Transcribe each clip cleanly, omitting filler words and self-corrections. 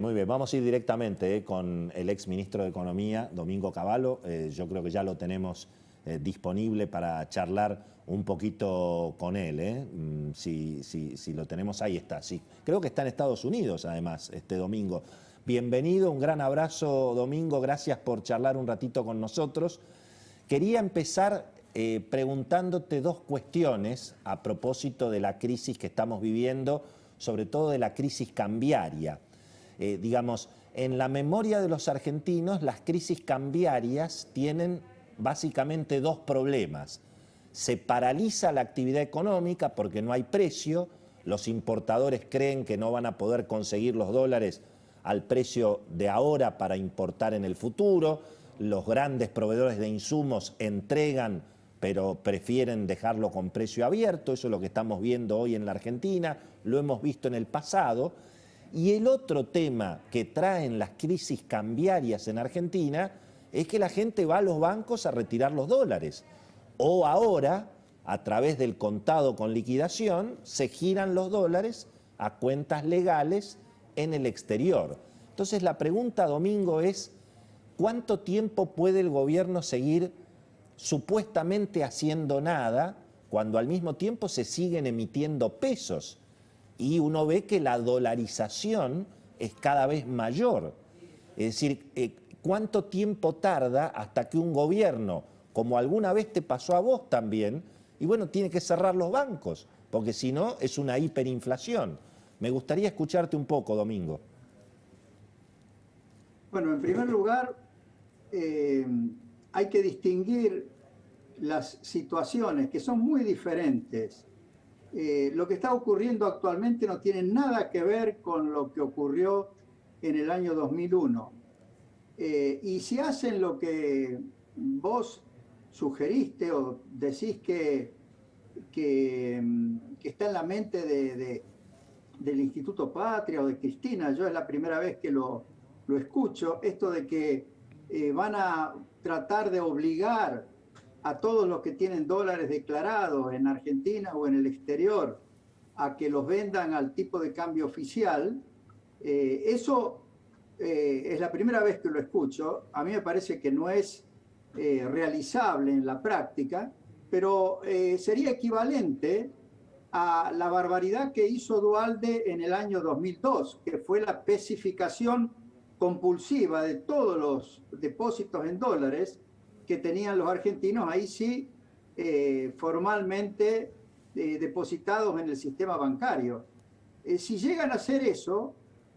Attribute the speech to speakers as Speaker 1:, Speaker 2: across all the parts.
Speaker 1: Muy bien, vamos a ir directamente con el ex ministro de Economía, Domingo Cavallo. Yo creo que ya lo tenemos disponible para charlar un poquito con él. Si lo tenemos, ahí está. Sí. Creo que está en Estados Unidos, además, este Domingo. Bienvenido, un gran abrazo, Domingo. Gracias por charlar un ratito con nosotros. Quería empezar preguntándote dos cuestiones a propósito de la crisis que estamos viviendo, sobre todo de la crisis cambiaria. Digamos, en la memoria de los argentinos, las crisis cambiarias tienen básicamente dos problemas. Se paraliza la actividad económica porque no hay precio, los importadores creen que no van a poder conseguir los dólares al precio de ahora para importar en el futuro, los grandes proveedores de insumos entregan pero prefieren dejarlo con precio abierto, eso es lo que estamos viendo hoy en la Argentina, lo hemos visto en el pasado. Y el otro tema que traen las crisis cambiarias en Argentina es que la gente va a los bancos a retirar los dólares. O ahora, a través del contado con liquidación, se giran los dólares a cuentas legales en el exterior. Entonces la pregunta, Domingo, es ¿cuánto tiempo puede el gobierno seguir supuestamente haciendo nada cuando al mismo tiempo se siguen emitiendo pesos? Y uno ve que la dolarización es cada vez mayor. Es decir, ¿cuánto tiempo tarda hasta que un gobierno, como alguna vez te pasó a vos también, y bueno, tiene que cerrar los bancos, porque si no es una hiperinflación? Me gustaría escucharte un poco, Domingo.
Speaker 2: Bueno, en primer lugar, hay que distinguir las situaciones que son muy diferentes. Lo que está ocurriendo actualmente no tiene nada que ver con lo que ocurrió en el año 2001. Y si hacen lo que vos sugeriste o decís que está en la mente del Instituto Patria o de Cristina, yo es la primera vez que lo escucho, esto de que van a tratar de obligar a todos los que tienen dólares declarados en Argentina o en el exterior a que los vendan al tipo de cambio oficial, eso es la primera vez que lo escucho. A mí me parece que no es realizable en la práctica, pero sería equivalente a la barbaridad que hizo Duhalde en el año 2002, que fue la especificación compulsiva de todos los depósitos en dólares que tenían los argentinos, ahí sí, formalmente depositados en el sistema bancario. Si llegan a hacer eso,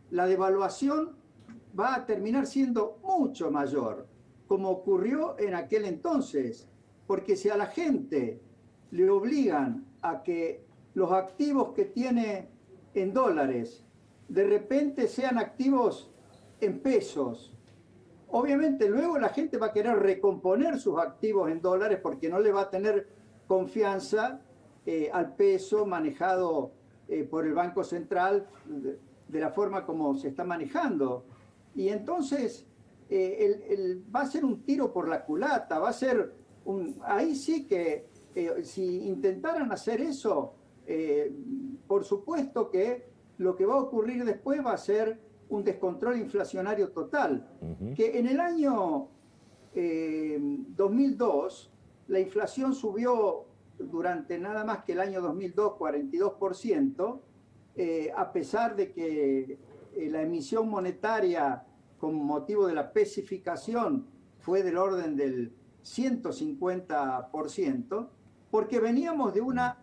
Speaker 2: la devaluación va a terminar siendo mucho mayor, como ocurrió en aquel entonces, porque si a la gente le obligan a que los activos que tiene en dólares de repente sean activos en pesos, obviamente luego la gente va a querer recomponer sus activos en dólares porque no le va a tener confianza al peso manejado por el Banco Central de la forma como se está manejando. Y entonces va a ser un tiro por la culata, va a ser ahí sí que si intentaran hacer eso, por supuesto que lo que va a ocurrir después va a ser un descontrol inflacionario total, que en el año 2002 la inflación subió durante nada más que el año 2002 42%, a pesar de que la emisión monetaria con motivo de la especificación fue del orden del 150%, porque veníamos de una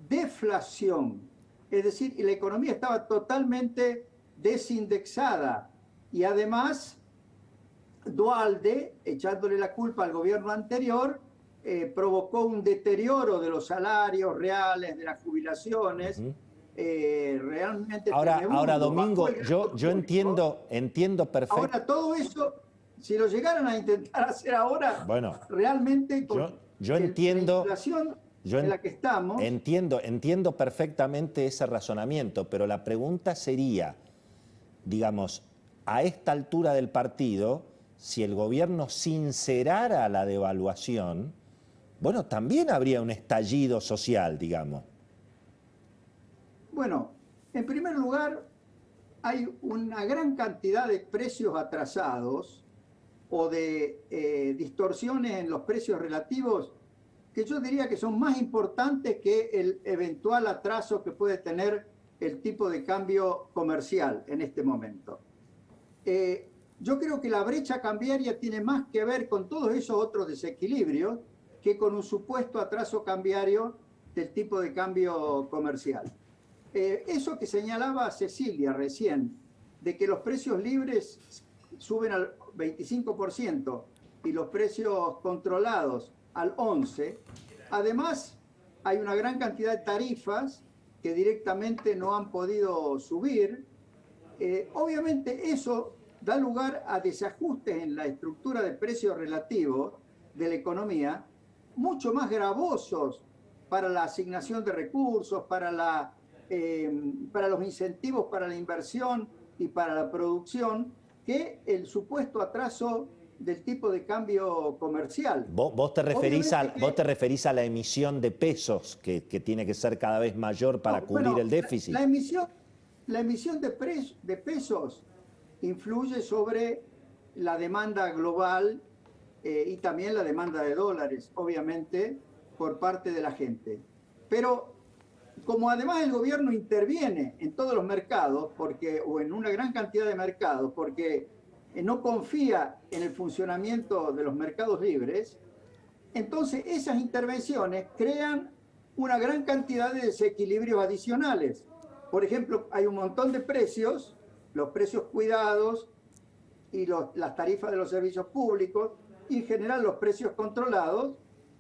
Speaker 2: deflación, es decir, la economía estaba totalmente desindexada y además Duhalde, echándole la culpa al gobierno anterior, provocó un deterioro de los salarios reales, de las jubilaciones. Realmente
Speaker 1: ahora Domingo, yo entiendo perfecto.
Speaker 2: Ahora todo eso, si lo llegaran a intentar hacer ahora,
Speaker 1: bueno,
Speaker 2: realmente con
Speaker 1: yo entiendo
Speaker 2: la inflación en la que estamos.
Speaker 1: Entiendo perfectamente ese razonamiento, pero la pregunta sería, digamos, a esta altura del partido, si el gobierno sincerara la devaluación, bueno, también habría un estallido social, digamos.
Speaker 2: Bueno, en primer lugar, hay una gran cantidad de precios atrasados o de distorsiones en los precios relativos que yo diría que son más importantes que el eventual atraso que puede tener el tipo de cambio comercial en este momento. Yo creo que la brecha cambiaria tiene más que ver con todos esos otros desequilibrios que con un supuesto atraso cambiario del tipo de cambio comercial. Eso que señalaba Cecilia recién, de que los precios libres suben al 25% y los precios controlados al 11%, además hay una gran cantidad de tarifas que directamente no han podido subir. Obviamente eso da lugar a desajustes en la estructura de precios relativos de la economía, mucho más gravosos para la asignación de recursos, para los incentivos para la inversión y para la producción, que el supuesto atraso del tipo de cambio comercial.
Speaker 1: Vos te referís a la emisión de pesos, que tiene que ser cada vez mayor para cubrir el déficit.
Speaker 2: La emisión de pesos influye sobre la demanda global y también la demanda de dólares, obviamente, por parte de la gente. Pero como además el gobierno interviene en todos los mercados, o en una gran cantidad de mercados, porque no confía en el funcionamiento de los mercados libres, entonces esas intervenciones crean una gran cantidad de desequilibrios adicionales. Por ejemplo, hay un montón de precios, los precios cuidados y las tarifas de los servicios públicos, y en general los precios controlados,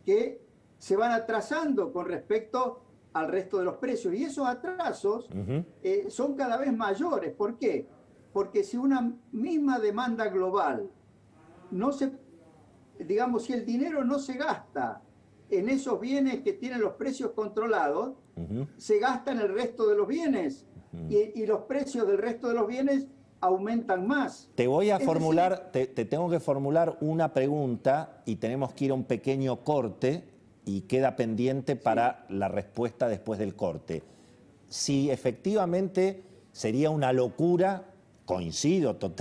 Speaker 2: que se van atrasando con respecto al resto de los precios. Y esos atrasos son cada vez mayores. ¿Por qué? Porque si una misma demanda global si el dinero no se gasta en esos bienes que tienen los precios controlados, se gasta en el resto de los bienes y los precios del resto de los bienes aumentan más.
Speaker 1: Te tengo que formular una pregunta y tenemos que ir a un pequeño corte y queda pendiente para la respuesta después del corte. Si efectivamente sería una locura, coincido totalmente.